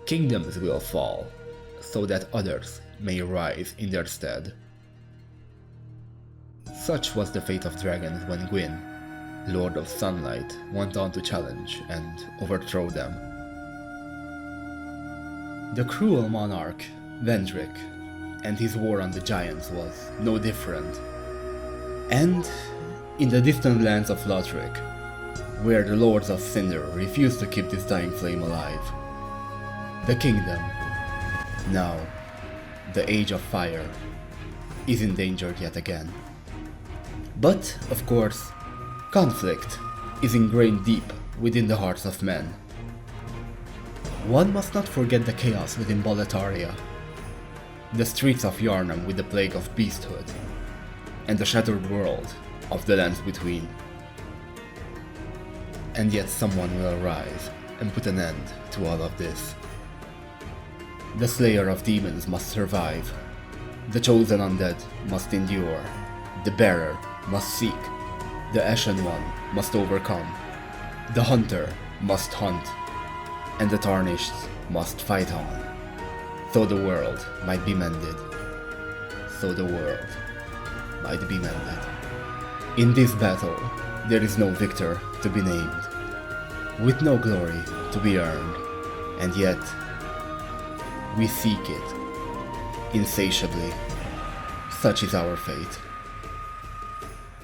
Kingdoms will fall, so that others may rise in their stead. Such was the fate of dragons when Gwyn, Lord of Sunlight, went on to challenge and overthrow them. The cruel monarch, Vendrick, and his war on the giants was no different. And in the distant lands of Lothric, where the Lords of Cinder refused to keep this dying flame alive, the kingdom, now the Age of Fire, is endangered yet again. But, of course, conflict is ingrained deep within the hearts of men. One must not forget the chaos within Boletaria, the streets of Yharnam with the plague of beasthood, and the shattered world of the lands between. And yet someone will arise and put an end to all of this. The Slayer of Demons must survive, the Chosen Undead must endure, the Bearer must seek, the Ashen One must overcome, the Hunter must hunt, and the Tarnished must fight on. So the world might be mended. So the world might be mended. In this battle, there is no victor to be named, with no glory to be earned, and yet we seek it insatiably. Such is our fate.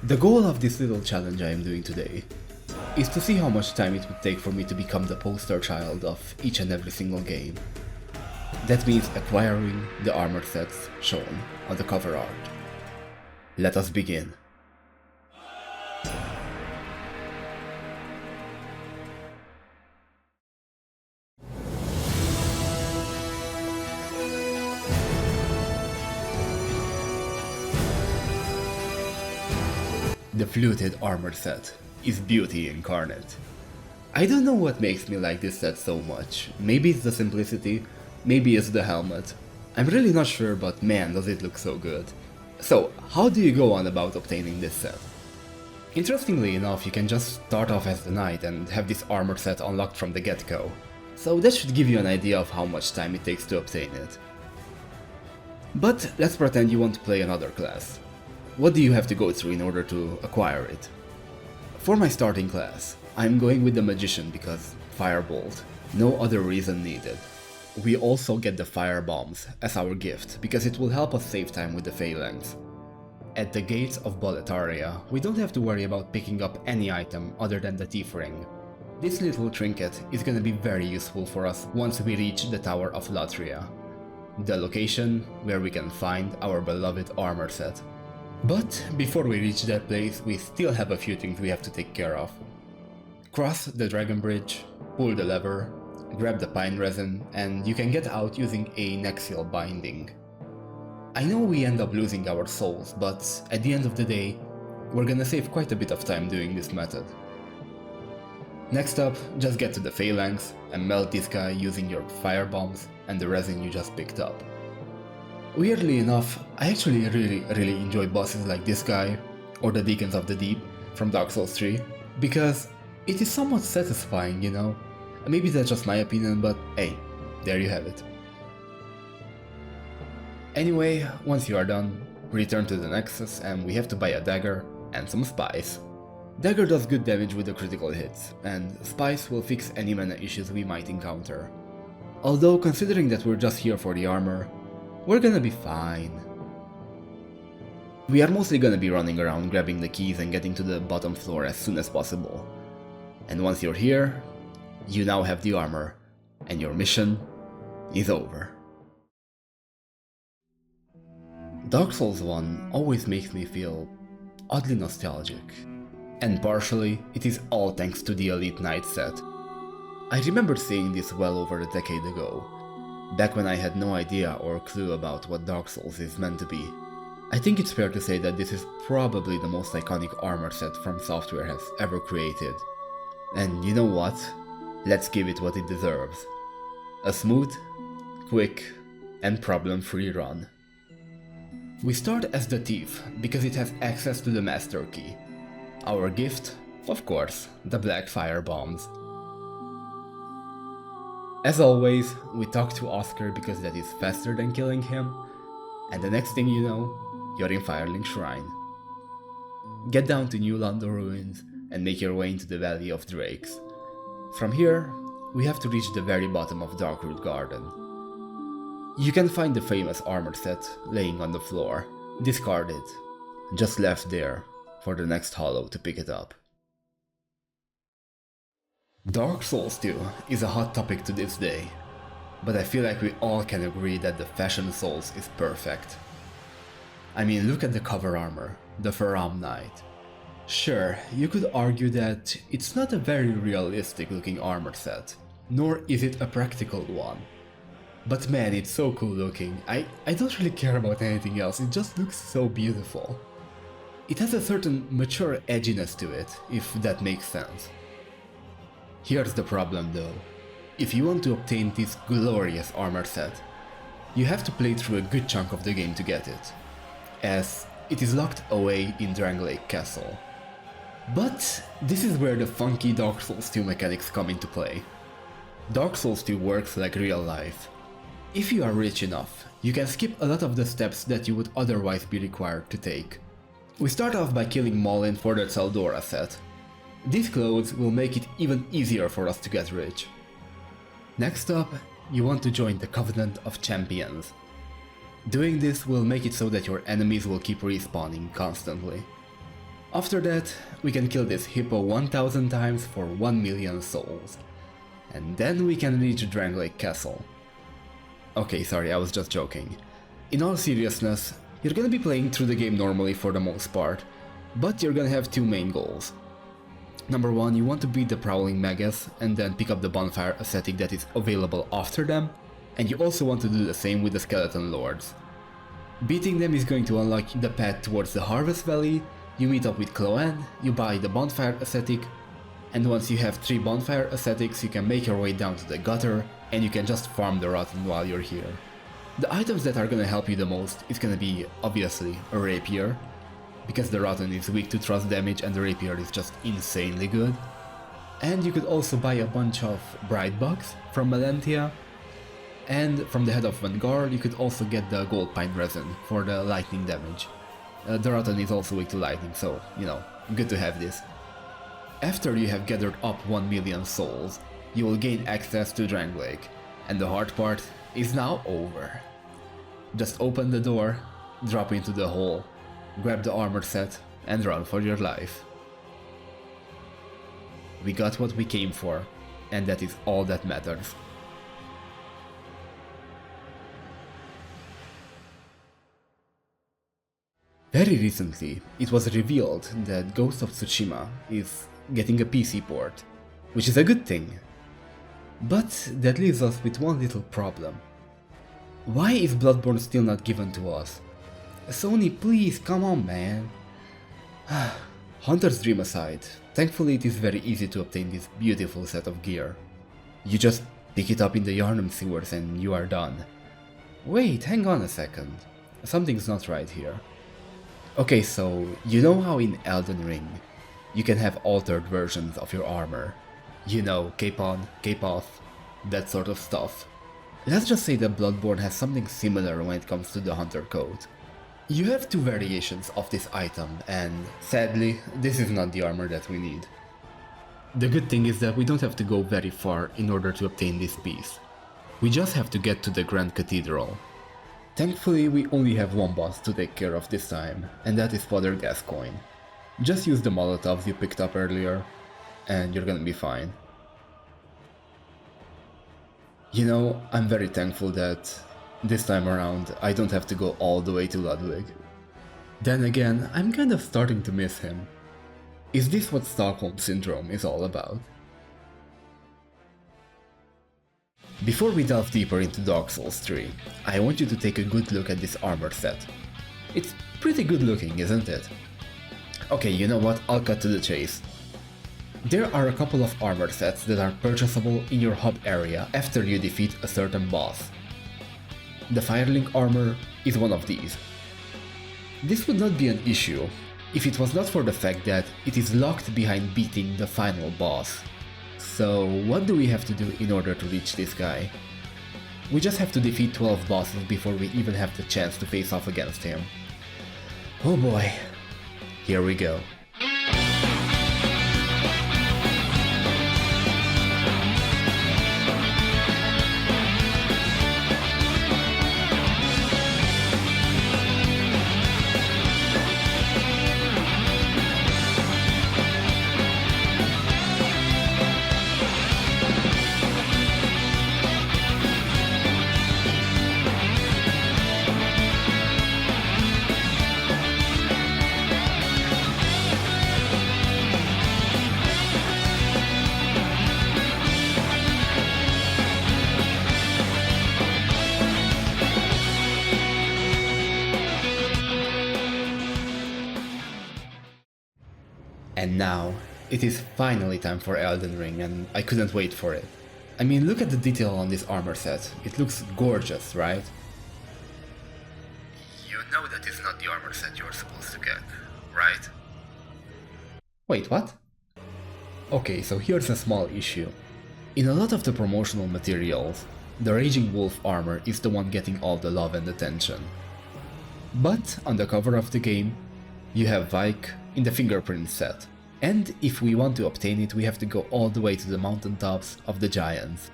The goal of this little challenge I am doing today is to see how much time it would take for me to become the poster child of each and every single game. That means acquiring the armor sets shown on the cover art. Let us begin. The fluted armor set is beauty incarnate. I don't know what makes me like this set so much. Maybe it's the simplicity, maybe it's the helmet. I'm really not sure, but man, does it look so good. So, how do you go on about obtaining this set? Interestingly enough, you can just start off as the knight and have this armor set unlocked from the get-go. So that should give you an idea of how much time it takes to obtain it. But let's pretend you want to play another class. What do you have to go through in order to acquire it? For my starting class, I'm going with the Magician because Firebolt, no other reason needed. We also get the Fire Bombs as our gift because it will help us save time with the Phalanx. At the gates of Boletaria, we don't have to worry about picking up any item other than the Thief Ring. This little trinket is gonna be very useful for us once we reach the Tower of Latria, the location where we can find our beloved armor set. But before we reach that place, we still have a few things we have to take care of. Cross the Dragon Bridge, pull the lever, grab the pine resin, and you can get out using a Nexial binding. I know we end up losing our souls, but at the end of the day, we're gonna save quite a bit of time doing this method. Next up, just get to the Phalanx and melt this guy using your fire bombs and the resin you just picked up. Weirdly enough, I actually really enjoy bosses like this guy, or the Deacons of the Deep from Dark Souls 3, because it is somewhat satisfying, you know? Maybe that's just my opinion, but hey, there you have it. Anyway, once you are done, return to the Nexus and we have to buy a dagger and some spice. Dagger does good damage with the critical hits, and spice will fix any mana issues we might encounter. Although, considering that we're just here for the armor, we're gonna be fine. We are mostly gonna be running around grabbing the keys and getting to the bottom floor as soon as possible. And once you're here, you now have the armor, and your mission is over. Dark Souls 1 always makes me feel oddly nostalgic. And partially, it is all thanks to the Elite Knight set. I remember seeing this well over a decade ago, back when I had no idea or clue about what Dark Souls is meant to be. I think it's fair to say that this is probably the most iconic armor set From Software has ever created. And you know what? Let's give it what it deserves. A smooth, quick, and problem-free run. We start as the Thief because it has access to the Master Key. Our gift, of course, the Black Fire Bombs. As always, we talk to Oscar because that is faster than killing him, and the next thing you know, you're in Firelink Shrine. Get down to New London Ruins and make your way into the Valley of Drakes. From here, we have to reach the very bottom of Darkroot Garden. You can find the famous armor set laying on the floor. Discard it. Just left there for the next hollow to pick it up. Dark Souls 2 is a hot topic to this day, but I feel like we all can agree that the Fashion Souls is perfect. I mean, look at the cover armor, the Fermyon Knight. Sure, you could argue that it's not a very realistic looking armor set, nor is it a practical one. But man, it's so cool looking. I don't really care about anything else, it just looks so beautiful. It has a certain mature edginess to it, if that makes sense. Here's the problem though. If you want to obtain this glorious armor set, you have to play through a good chunk of the game to get it, as it is locked away in Drangleic Castle. But this is where the funky Dark Souls 2 mechanics come into play. Dark Souls 2 works like real life. If you are rich enough, you can skip a lot of the steps that you would otherwise be required to take. We start off by killing Molin for the Tseldora set. These clothes will make it even easier for us to get rich. Next up, you want to join the Covenant of Champions. Doing this will make it so that your enemies will keep respawning constantly. After that, we can kill this hippo 1000 times for 1 million souls. And then we can reach Drangleic Castle. Okay, sorry, I was just joking. In all seriousness, you're gonna be playing through the game normally for the most part, but you're gonna have two main goals. Number one, you want to beat the Prowling Magus and then pick up the bonfire aesthetic that is available after them, and you also want to do the same with the Skeleton Lords. Beating them is going to unlock the path towards the Harvest Valley, you meet up with Cloanne, you buy the bonfire aesthetic, and once you have 3 bonfire aesthetics you can make your way down to the gutter and you can just farm the Rotten while you're here. The items that are gonna help you the most is gonna be, obviously, a rapier, because the Rotten is weak to thrust damage and the rapier is just insanely good. And you could also buy a bunch of Bright Bugs from Melentia, and from the Head of Vanguard you could also get the Gold Pine Resin for the lightning damage. The Rotten is also weak to lightning, so, you know, good to have this. After you have gathered up 1 million souls, you will gain access to Drangleic, and the hard part is now over. Just open the door, drop into the hole, grab the armor set, and run for your life. We got what we came for, and that is all that matters. Very recently, it was revealed that Ghost of Tsushima is getting a PC port, which is a good thing. But that leaves us with one little problem. Why is Bloodborne still not given to us? Sony, please, come on, man. Hunter's Dream aside, thankfully it is very easy to obtain this beautiful set of gear. You just pick it up in the Yharnam sewers and you are done. Wait, hang on a second. Something's not right here. Okay, so you know how in Elden Ring you can have altered versions of your armor? You know, cape on, cape off, that sort of stuff. Let's just say that Bloodborne has something similar when it comes to the Hunter coat. You have 2 variations of this item, and sadly, this is not the armor that we need. The good thing is that we don't have to go very far in order to obtain this piece. We just have to get to the Grand Cathedral. Thankfully, we only have one boss to take care of this time, and that is Father Gascoigne. Just use the Molotovs you picked up earlier, and you're gonna be fine. You know, I'm very thankful that this time around I don't have to go all the way to Ludwig. Then again, I'm kind of starting to miss him. Is this what Stockholm Syndrome is all about? Before we delve deeper into Dark Souls 3, I want you to take a good look at this armor set. It's pretty good looking, isn't it? Okay, you know what, I'll cut to the chase. There are a couple of armor sets that are purchasable in your hub area after you defeat a certain boss. The Firelink armor is one of these. This would not be an issue if it was not for the fact that it is locked behind beating the final boss. So what do we have to do in order to reach this guy? We just have to defeat 12 bosses before we even have the chance to face off against him. Oh boy, here we go. And now, it is finally time for Elden Ring, and I couldn't wait for it. I mean, look at the detail on this armor set. It looks gorgeous, right? You know that is not the armor set you're supposed to get, right? Wait, what? Okay, so here's a small issue. In a lot of the promotional materials, the Raging Wolf armor is the one getting all the love and attention. But on the cover of the game, you have Vike in the fingerprint set. And if we want to obtain it, we have to go all the way to the mountaintops of the giants.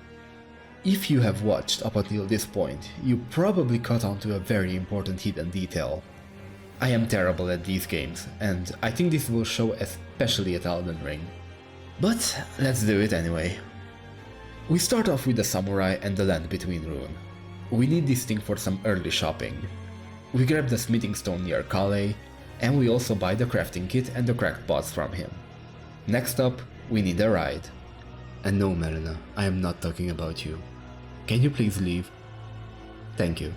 If you have watched up until this point, you probably caught on to a very important hidden detail. I am terrible at these games, and I think this will show especially at Elden Ring. But let's do it anyway. We start off with the samurai and the land between ruin. We need this thing for some early shopping. We grab the smithing stone near Kale, and we also buy the crafting kit and the cracked pots from him. Next up, we need a ride. And no, Marina, I am not talking about you. Can you please leave? Thank you.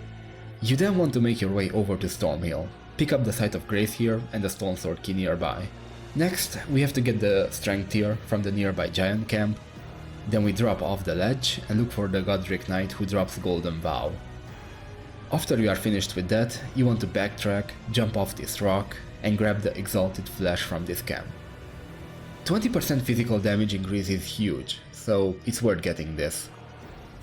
You then want to make your way over to Stormhill, pick up the Sight of Grace here and the Stone Sword key nearby. Next, we have to get the Strength tier from the nearby giant camp. Then we drop off the ledge and look for the Godric Knight who drops Golden Vow. After you are finished with that, you want to backtrack, jump off this rock, and grab the Exalted Flesh from this camp. 20% physical damage increase is huge, so it's worth getting this.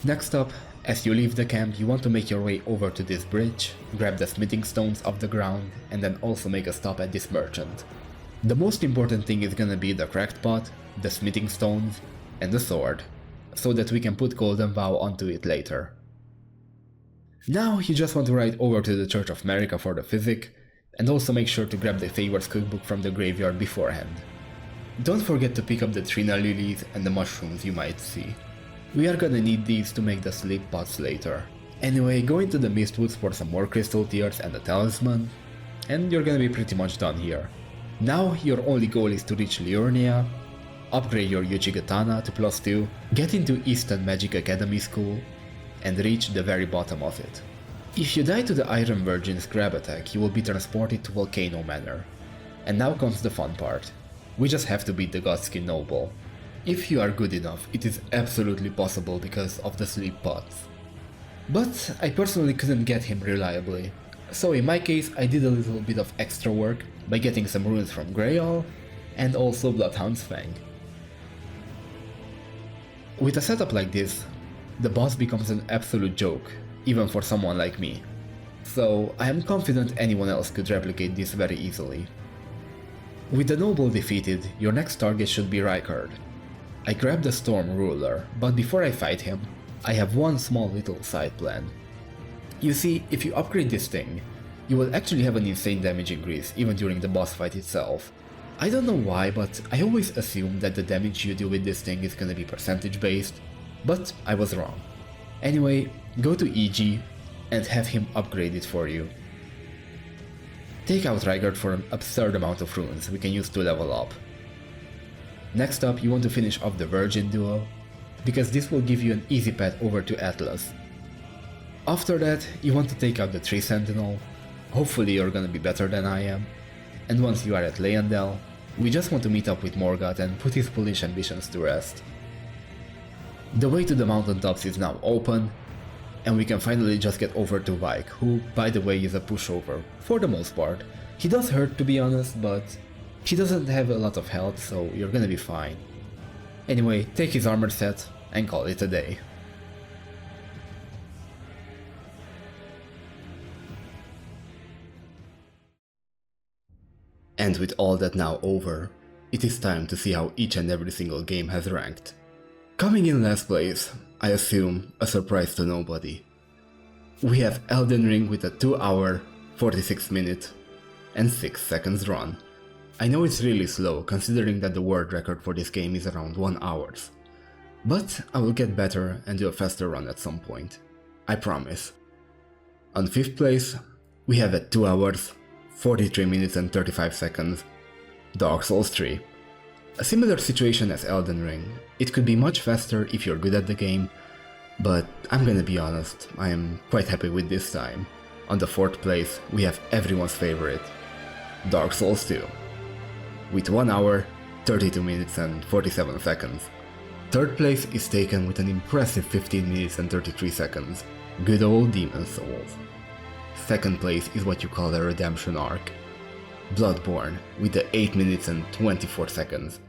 Next up, as you leave the camp, you want to make your way over to this bridge, grab the smithing stones off the ground, and then also make a stop at this merchant. The most important thing is gonna be the cracked pot, the smithing stones, and the sword, so that we can put Golden Vow onto it later. Now you just want to ride over to the Church of Marika for the physic, and also make sure to grab the Favor's cookbook from the graveyard beforehand. Don't forget to pick up the Trina lilies and the mushrooms you might see. We are gonna need these to make the sleep pots later. Anyway, go into the Mistwoods for some more crystal tears and a talisman, and you're gonna be pretty much done here. Now your only goal is to reach Liurnia, upgrade your Uchigatana to +2, get into Eastern Magic Academy School, and reach the very bottom of it. If you die to the Iron Virgin's grab attack, you will be transported to Volcano Manor. And now comes the fun part. We just have to beat the Godskin Noble. If you are good enough, it is absolutely possible because of the sleep pots. But I personally couldn't get him reliably. So in my case, I did a little bit of extra work by getting some runes from Greyall and also Bloodhound's Fang. With a setup like this, the boss becomes an absolute joke, even for someone like me. So I am confident anyone else could replicate this very easily. With the noble defeated, your next target should be Rykard. I grab the Storm Ruler, but before I fight him, I have one small little side plan. You see, if you upgrade this thing, you will actually have an insane damage increase even during the boss fight itself. I don't know why, but I always assumed that the damage you do with this thing is gonna be percentage based, but I was wrong. Anyway, go to EG and have him upgrade it for you. Take out Rykard for an absurd amount of runes we can use to level up. Next up, you want to finish off the Virgin duo, because this will give you an easy path over to Atlas. After that, you want to take out the Tree Sentinel, hopefully you're gonna be better than I am, and once you are at Leyendell, we just want to meet up with Morgoth and put his foolish ambitions to rest. The way to the mountaintops is now open, and we can finally just get over to Vike, who, by the way, is a pushover, for the most part. He does hurt, to be honest, but he doesn't have a lot of health, so you're gonna be fine. Anyway, take his armor set and call it a day. And with all that now over, it is time to see how each and every single game has ranked. Coming in last place, I assume a surprise to nobody. We have Elden Ring with a 2 hour, 46 minute and 6 seconds run. I know it's really slow considering that the world record for this game is around 1 hour. But I will get better and do a faster run at some point. I promise. On 5th place, we have at 2 hours, 43 minutes and 35 seconds, Dark Souls 3. A similar situation as Elden Ring. It could be much faster if you're good at the game, but I'm gonna be honest, I am quite happy with this time. On the 4th place, we have everyone's favorite, Dark Souls 2. With 1 hour, 32 minutes and 47 seconds. 3rd place is taken with an impressive 15 minutes and 33 seconds, good old Demon Souls. 2nd place is what you call a redemption arc, Bloodborne, with the 8 minutes and 24 seconds.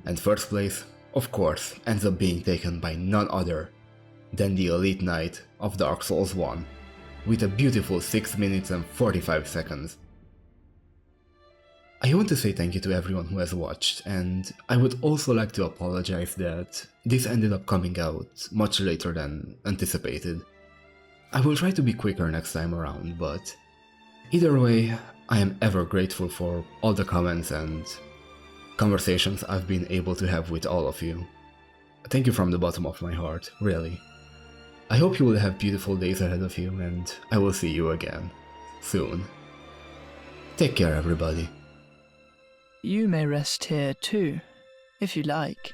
And 1st place, of course, ends up being taken by none other than the Elite Knight of Dark Souls 1, with a beautiful 6 minutes and 45 seconds. I want to say thank you to everyone who has watched, and I would also like to apologize that this ended up coming out much later than anticipated. I will try to be quicker next time around, but either way, I am ever grateful for all the comments and conversations I've been able to have with all of you. Thank you from the bottom of my heart, really. I hope you will have beautiful days ahead of you, and I will see you again soon. Take care, everybody. You may rest here too, if you like.